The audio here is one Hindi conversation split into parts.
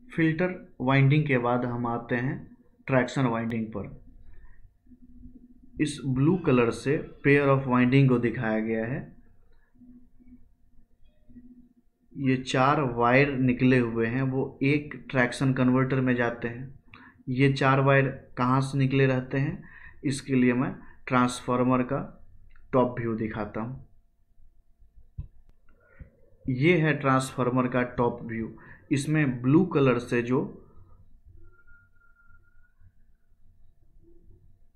फिल्टर वाइंडिंग के बाद हम आते हैं ट्रैक्शन वाइंडिंग पर। इस ब्लू कलर से पेयर ऑफ वाइंडिंग को दिखाया गया है। ये 4 वायर निकले हुए हैं, वो एक ट्रैक्शन कन्वर्टर में जाते हैं। ये 4 वायर कहाँ से निकले रहते हैं, इसके लिए मैं ट्रांसफार्मर का टॉप व्यू दिखाता हूँ। ये है ट्रांसफार्मर का टॉप व्यू। इसमें ब्लू कलर से जो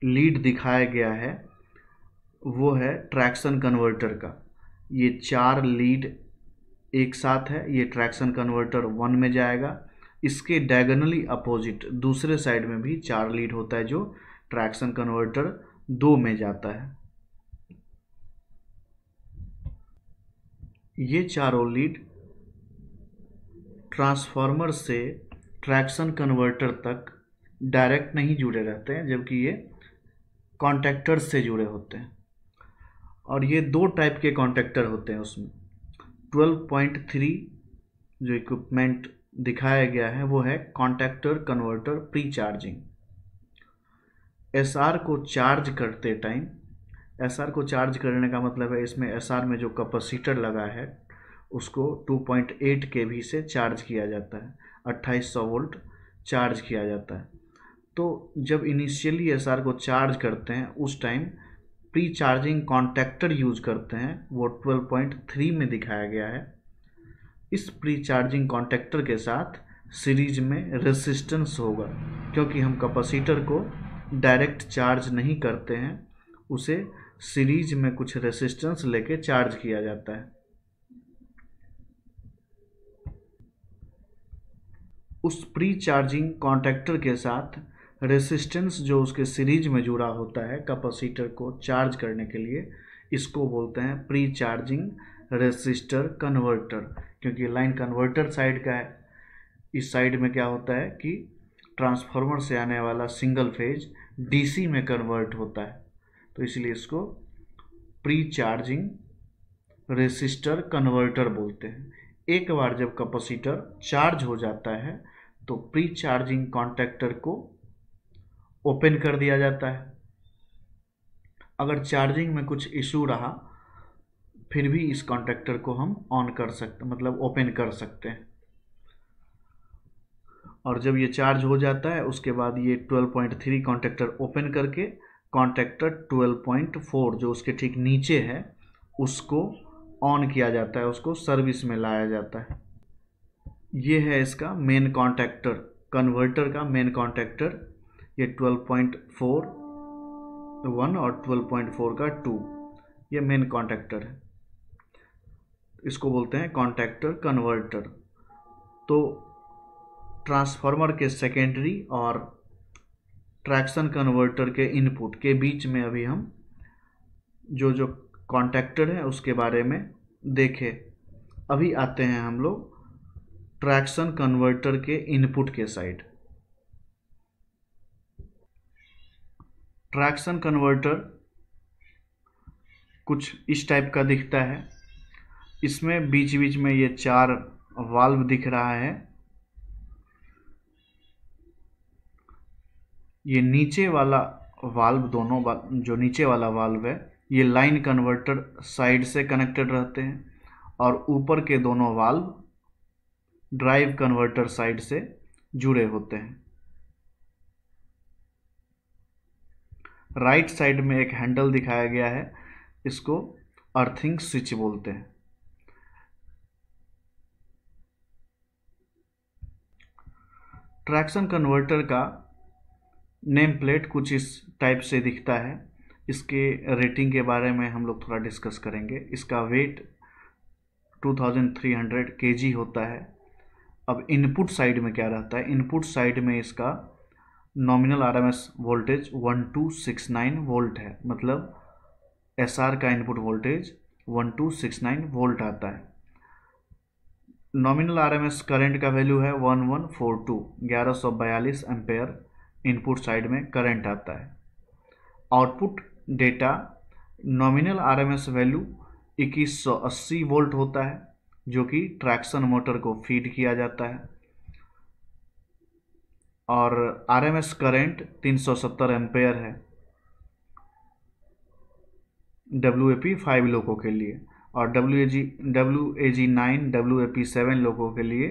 लीड दिखाया गया है वो है ट्रैक्शन कन्वर्टर का। ये 4 लीड एक साथ है। ये ट्रैक्शन कन्वर्टर 1 में जाएगा। इसके डायगोनली अपोजिट दूसरे साइड में भी 4 लीड होता है जो ट्रैक्शन कन्वर्टर 2 में जाता है। ये चारों लीड ट्रांसफार्मर से ट्रैक्शन कन्वर्टर तक डायरेक्ट नहीं जुड़े रहते हैं, जबकि ये कॉन्टैक्टर से जुड़े होते हैं। और ये 2 टाइप के कॉन्टैक्टर होते हैं उसमें। 12.3 जो इक्विपमेंट दिखाया गया है वो है contactor converter pre charging. SR को चार्ज करते टाइम, एसआर को चार्ज करने का मतलब है इसमें एसआर में जो कैपेसिटर लगा है उसको 2.8 केवी से चार्ज किया जाता है, 2800 वोल्ट चार्ज किया जाता है। तो जब इनिशियली एसआर को चार्ज करते हैं उस time pre charging contactor use करते हैं, वो 12.3 में दिखाया गया है। इस प्री चार्जिंग कॉन्टैक्टर के साथ सीरीज में रेसिस्टेंस होगा, क्योंकि हम कैपेसिटर को डायरेक्ट चार्ज नहीं करते हैं, उसे सीरीज में कुछ रेसिस्टेंस लेके चार्ज किया जाता है। उस प्री चार्जिंग कॉन्टैक्टर के साथ रेसिस्टेंस जो उसके सीरीज में जुड़ा होता है कैपेसिटर को चार्ज करने के लिए, इसको बोलते हैं प्री चार्जिंग रेसिस्टर कन्वर्टर। क्योंकि लाइन कन्वर्टर साइड का है, इस साइड में क्या होता है कि ट्रांसफार्मर से आने वाला सिंगल फेज डीसी में कन्वर्ट होता है, तो इसलिए इसको प्री चार्जिंग रेसिस्टर कन्वर्टर बोलते हैं। एक बार जब कैपेसिटर चार्ज हो जाता है तो प्री चार्जिंग कॉन्टैक्टर को ओपन कर दिया जाता है। अगर चार्जिंग में कुछ इशू रहा फिर भी इस कॉन्टैक्टर को हम ऑन कर सकते, मतलब ओपन कर सकते हैं। और जब ये चार्ज हो जाता है उसके बाद ये 12.3 कॉन्टैक्टर ओपन करके कॉन्टैक्टर 12.4 जो उसके ठीक नीचे है उसको ऑन किया जाता है, उसको सर्विस में लाया जाता है। ये है इसका मेन कॉन्टैक्टर, कन्वर्टर का मेन कॉन्टैक्टर। ये 12.4 1 और 12.4 का 2, ये मेन कॉन्टैक्टर है। इसको बोलते हैं कॉन्टैक्टर कन्वर्टर। तो ट्रांसफार्मर के सेकेंडरी और ट्रैक्शन कन्वर्टर के इनपुट के बीच में अभी हम जो कॉन्टैक्टर है उसके बारे में देखे। अभी आते हैं हम लोग ट्रैक्शन कन्वर्टर के इनपुट के साइड। ट्रैक्शन कन्वर्टर कुछ इस टाइप का दिखता है। इसमें बीच बीच में ये 4 वाल्व दिख रहा है। ये नीचे वाला वाल्व, दोनों जो नीचे वाला वाल्व है ये लाइन कन्वर्टर साइड से कनेक्टेड रहते हैं, और ऊपर के दोनों वाल्व ड्राइव कन्वर्टर साइड से जुड़े होते हैं। राइट साइड में एक हैंडल दिखाया गया है, इसको अर्थिंग स्विच बोलते हैं। ट्रैक्शन कन्वर्टर का नेम प्लेट कुछ इस टाइप से दिखता है। इसके रेटिंग के बारे में हम लोग थोड़ा डिस्कस करेंगे। इसका वेट 2300 kg होता है। अब इनपुट साइड में क्या रहता है, इनपुट साइड में इसका नॉमिनल आरएमएस वोल्टेज 1269 वोल्ट है, मतलब एसआर का इनपुट वोल्टेज 1269 वोल्ट आता है। नॉमिनल आरएमएस करंट का वैल्यू है 1142 एम्पेयर इनपुट साइड में करंट आता है। Output data nominal RMS value 2180 volt होता है, जो कि ट्रैक्शन मोटर को फीड किया जाता है। और RMS करंट 370 एम्पेयर है WAP 5 लोगों के लिए, और WAG 9 WAP 7 लोगों के लिए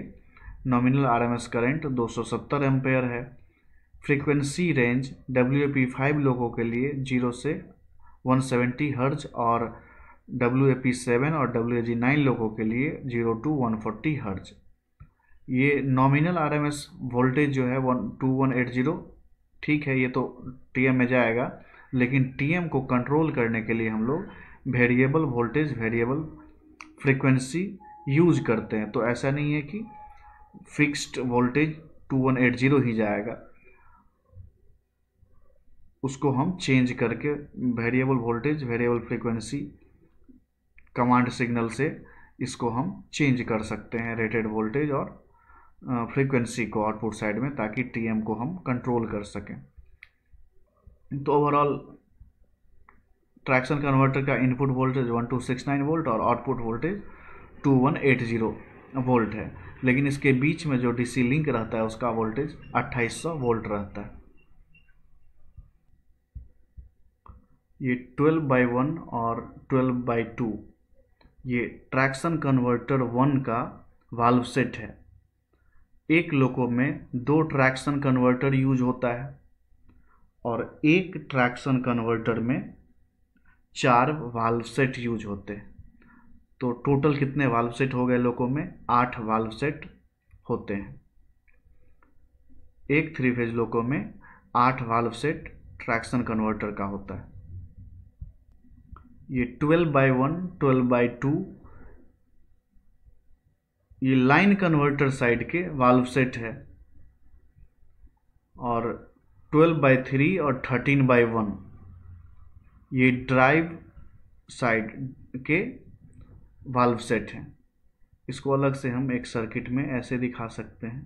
नॉमिनल RMS करंट 270 एम्पेयर है। फ्रीक्वेंसी रेंज WAP 5 लोगों के लिए 0 से 170 हर्ज और WAP 7 और WAG 9 लोगों के लिए 0 to 140 हर्ज। ये नॉमिनल RMS वोल्टेज जो है 2180, ठीक है, ये तो TM में जाएगा, लेकिन TM को कंट्रोल करने के लिए हम लोग variable voltage variable frequency use करते हैं। तो ऐसा नहीं है कि फिक्स्ड वोल्टेज 2180 ही जाएगा, उसको हम चेंज करके variable voltage variable frequency command signal से इसको हम चेंज कर सकते हैं, रेटेड वोल्टेज और फ्रीक्वेंसी को आउटपुट साइड में, ताकि TM को हम कंट्रोल कर सकें। तो ओवरऑल ट्रैक्शन कन्वर्टर का इनपुट वोल्टेज 1269 वोल्ट और आउटपुट वोल्टेज 2180 वोल्ट है, लेकिन इसके बीच में जो DC लिंक रहता है उसका वोल्टेज 2800 वोल्ट रहता है। ये 12/1 और 12/2 ये ट्रैक्शन कन्वर्टर 1 का वाल्व सेट है। एक लोको में 2 ट्रैक्शन कन्वर्टर यूज होता है और एक ट्रैक्शन कन्वर्टर में 4 वाल्व सेट यूज होते हैं। तो टोटल कितने वाल्व सेट हो गए लोको में? 8 वाल्व सेट होते हैं। एक 3 फेज लोको में 8 वाल्व सेट ट्रैक्शन कन्वर्टर का होता है। ये 12/1 12/2 ये लाइन कन्वर्टर साइड के वाल्व सेट है, और 12/3 और 13/1 ये ड्राइव साइड के वाल्व सेट हैं। इसको अलग से हम एक सर्किट में ऐसे दिखा सकते हैं।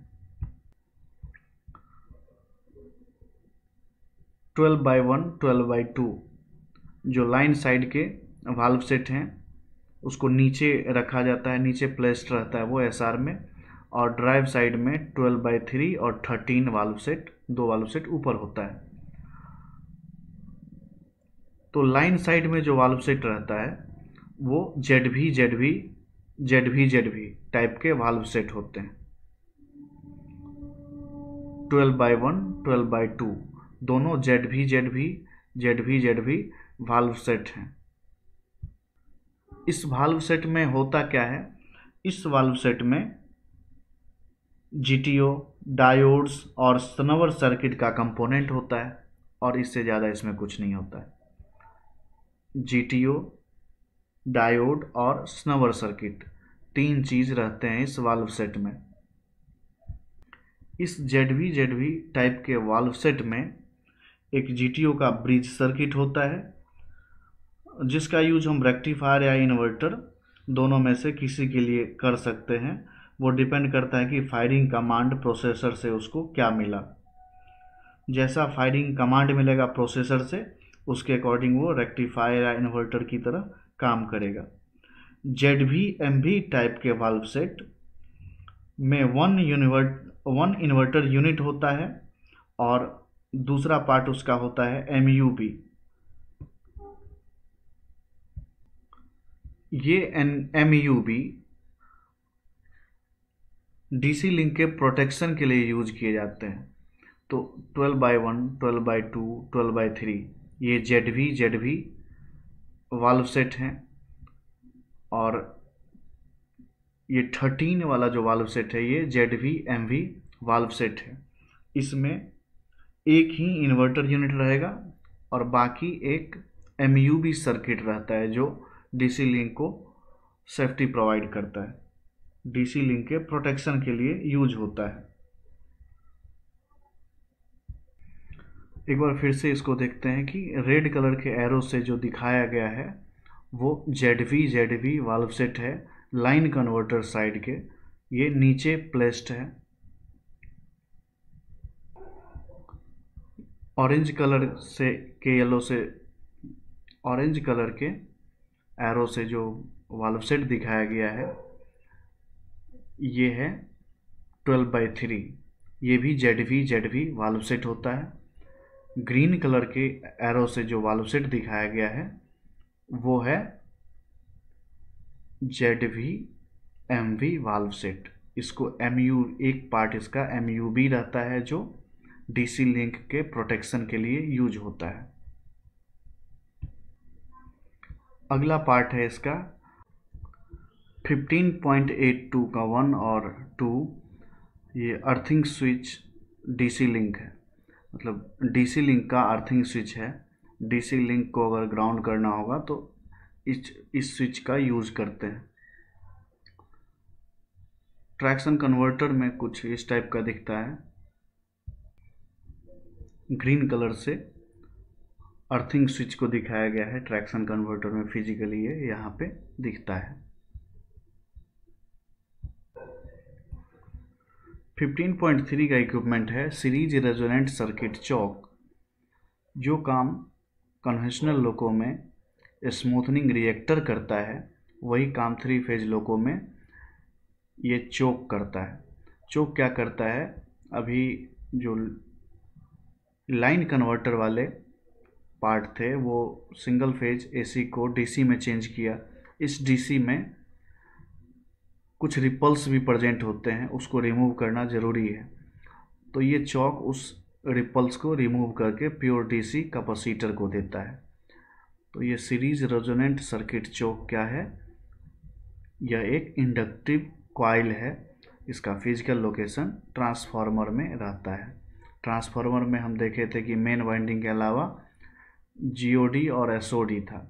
12/1 12/2 जो लाइन साइड के वाल्व सेट हैं उसको नीचे रखा जाता है, नीचे प्लेस्ड रहता है वो SR में, और ड्राइव साइड में 12/3 और 13 वाल्व सेट, 2 वाल्व सेट ऊपर होता है। तो लाइन साइड में जो वाल्व सेट रहता है वो ZV टाइप के वाल्व सेट होते हैं। 12/1 12/2 दोनों ZV वाल्व सेट हैं। इस वाल्व सेट में होता क्या है? इस वाल्व सेट में GTO, डायोड्स और स्नवर सर्किट का कंपोनेंट होता है, और इससे ज़्यादा इसमें कुछ नहीं होता है। GTO, डायोड और स्नवर सर्किट 3 चीज़ रहते हैं इस वाल्व सेट में। इस ZV टाइप के वाल्व सेट में एक GTO का ब्रिज सर्किट होता है, जिसका यूज हम रेक्टिफायर या इन्वर्टर दोनों में से किसी के लिए कर सकते हैं। वो डिपेंड करता है कि फायरिंग कमांड प्रोसेसर से उसको क्या मिला। जैसा फायरिंग कमांड मिलेगा प्रोसेसर से, उसके अकॉर्डिंग वो रेक्टिफायर या इन्वर्टर की तरह काम करेगा। ZV-MV टाइप के वाल्व सेट में वन इन्वर्टर यूनिट होता है, और दूसरा पार्ट उसका होता है MUB। ये MUB DC लिंक के प्रोटेक्शन के लिए यूज किए जाते हैं। तो 12/1 12/2 12/3 ये ZV वाल्व सेट हैं, और ये 13 वाला जो वाल्व सेट है ये ZV-MV वाल्व सेट है। इसमें एक ही इन्वर्टर यूनिट रहेगा और बाकी एक MUB सर्किट रहता है जो DC लिंक को सेफ्टी प्रोवाइड करता है, DC लिंक के प्रोटेक्शन के लिए यूज होता है। एक बार फिर से इसको देखते हैं कि रेड कलर के एरो से जो दिखाया गया है वो ZV वाल्व सेट है, लाइन कन्वर्टर साइड के, ये नीचे प्लेस्ड है। ऑरेंज कलर के एरो से जो वाल्व सेट दिखाया गया है ये है 12/3, ये भी ZV वाल्व सेट होता है। ग्रीन कलर के एरो से जो वाल्व सेट दिखाया गया है वो है ZV-MV वाल्व सेट। इसको MU, एक पार्ट इसका MUB रहता है जो DC लिंक के प्रोटेक्शन के लिए यूज होता है। अगला पार्ट है इसका 15.82 का 1 और 2। ये अर्थिंग स्विच DC लिंक है, मतलब DC लिंक का अर्थिंग स्विच है। DC लिंक को अगर ग्राउंड करना होगा तो इस स्विच का यूज करते हैं। ट्रैक्शन कन्वर्टर में कुछ इस टाइप का दिखता है। ग्रीन कलर से अर्थिंग स्विच को दिखाया गया है ट्रैक्शन कन्वर्टर में। फिजिकली ये यहाँ पे दिखता है। 15.3 का इक्विपमेंट है सीरीज रेजोनेंट सर्किट चौक। जो काम कन्वेंशनल लोको में स्मूथनिंग रिएक्टर करता है वही काम 3 फेज लोको में ये चोक करता है। चोक क्या करता है, अभी जो लाइन कन्वर्टर वाले पार्ट थे वो सिंगल फेज AC को DC में चेंज किया। इस DC में कुछ रिपल्स भी प्रेजेंट होते हैं, उसको रिमूव करना ज़रूरी है। तो ये चौक उस रिपल्स को रिमूव करके प्योर DC कैपेसिटर को देता है। तो ये सीरीज रेजोनेंट सर्किट चौक क्या है, यह एक इंडक्टिव कॉइल है। इसका फिजिकल लोकेशन ट्रांसफार्मर में रहता है। ट्रांसफार्मर में हम देखे थे कि मेन वाइंडिंग के अलावा GOD और SOD था।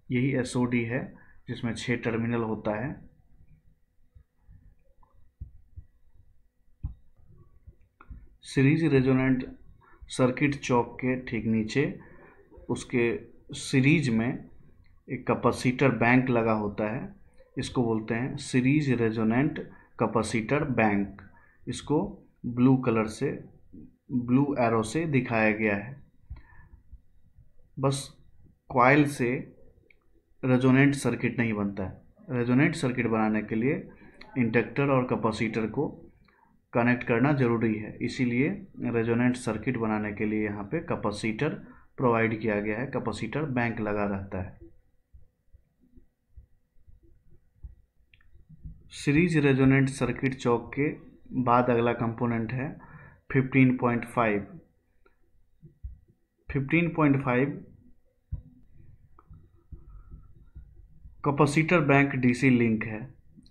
यही SOD है जिसमें 6 टर्मिनल होता है। सीरीज रेजोनेंट सर्किट चौक के ठीक नीचे उसके सीरीज में एक कैपेसिटर बैंक लगा होता है। इसको बोलते हैं सीरीज रेजोनेंट कैपेसिटर बैंक। इसको ब्लू कलर से, ब्लू एरो से दिखाया गया है। बस कॉइल से रेजोनेंट सर्किट नहीं बनता है। रेजोनेंट सर्किट बनाने के लिए इंडक्टर और कैपेसिटर को कनेक्ट करना ज़रूरी है। इसीलिए रेजोनेंट सर्किट बनाने के लिए यहाँ पे कैपेसिटर प्रोवाइड किया गया है, कैपेसिटर बैंक लगा रहता है। सीरीज रेजोनेंट सर्किट चौक के बाद अगला कंपोनेंट है 15.5। 15.5 कैपेसिटर बैंक DC लिंक है।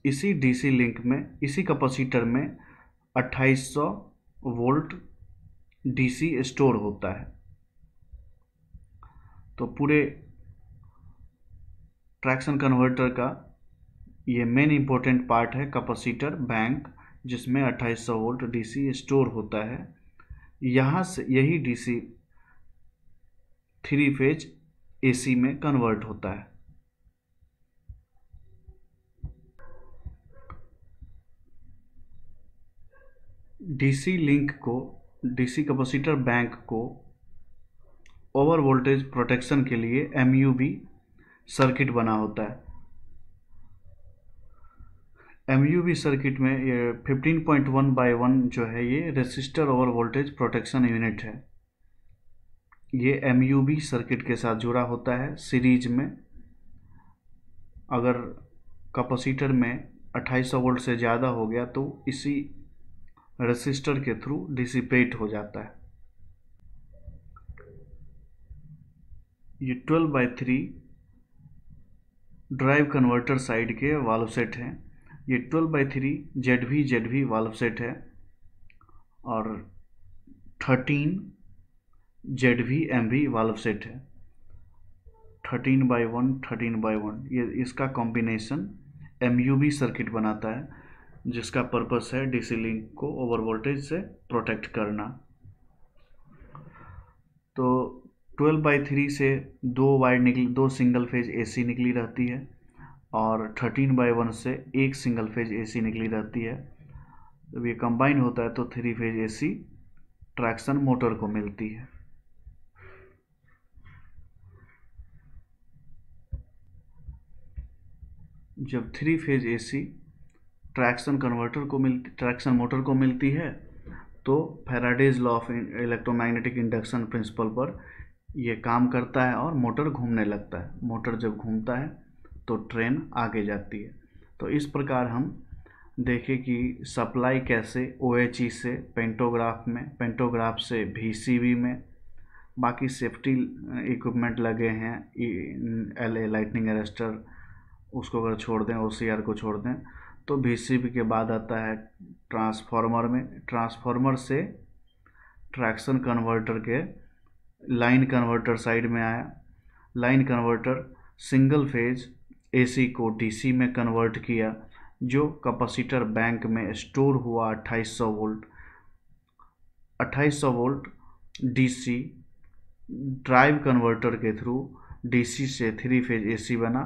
इसी DC लिंक में, इसी कैपेसिटर में 2800 वोल्ट DC स्टोर होता है। तो पूरे ट्रैक्शन कन्वर्टर का ये मेन इंपॉर्टेंट पार्ट है कैपेसिटर बैंक, जिसमें 2800 वोल्ट DC स्टोर होता है। यहाँ से यही DC 3 फेज AC में कन्वर्ट होता है। DC लिंक को, DC कैपेसिटर बैंक को ओवर वोल्टेज प्रोटेक्शन के लिए MUB सर्किट बना होता है। MUB सर्किट में ये 15.1/1 जो है ये resistor over voltage protection unit है। ये MUB सर्किट के साथ जुड़ा होता है सीरीज में। अगर कैपेसिटर में 2800 वोल्ट से ज़्यादा हो गया तो इसी रेसिस्टर के थ्रू डिसिपेट हो जाता है। ये 12/3 ड्राइव कन्वर्टर साइड के वाल्व सेट हैं। ये 12/3 ZV वाल्व सेट है और 13 ZV-MV वाल्व सेट है। 13/1 13/1 ये इसका कॉम्बिनेशन MUB सर्किट बनाता है, जिसका पर्पस है DC लिंक को ओवर वोल्टेज से प्रोटेक्ट करना। तो 12/3 से 2 सिंगल फेज AC निकली रहती है और 13/1 से 1 सिंगल फेज AC निकली रहती है। जब ये कंबाइन होता है तो 3 फेज AC ट्रैक्शन मोटर को मिलती है। जब 3 फेज AC ट्रैक्शन मोटर को मिलती है तो Faraday's law of electromagnetic induction principal पर ये काम करता है और मोटर घूमने लगता है। मोटर जब घूमता है तो ट्रेन आगे जाती है। तो इस प्रकार हम देखें कि सप्लाई कैसे OHE से पेंटोग्राफ में, पेंटोग्राफ से VCB में, बाकी सेफ्टी इक्विपमेंट लगे हैं LA लाइटनिंग अरेस्टर, उसको अगर छोड़ दें, OCR को छोड़ दें, तो VCB के बाद आता है ट्रांसफार्मर में। ट्रांसफार्मर से ट्रैक्शन कन्वर्टर के लाइन कन्वर्टर साइड में आया। Line converter single phase AC को DC में कन्वर्ट किया, जो कैपेसिटर बैंक में स्टोर हुआ 2800 volt. 2800 volt DC drive converter के थ्रू DC से 3 फेज AC बना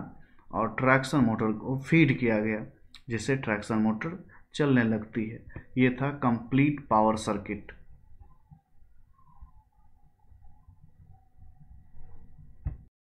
और ट्रैक्शन मोटर को फीड किया गया, जिससे ट्रैक्शन मोटर चलने लगती है। ये था कंप्लीट पावर सर्किट।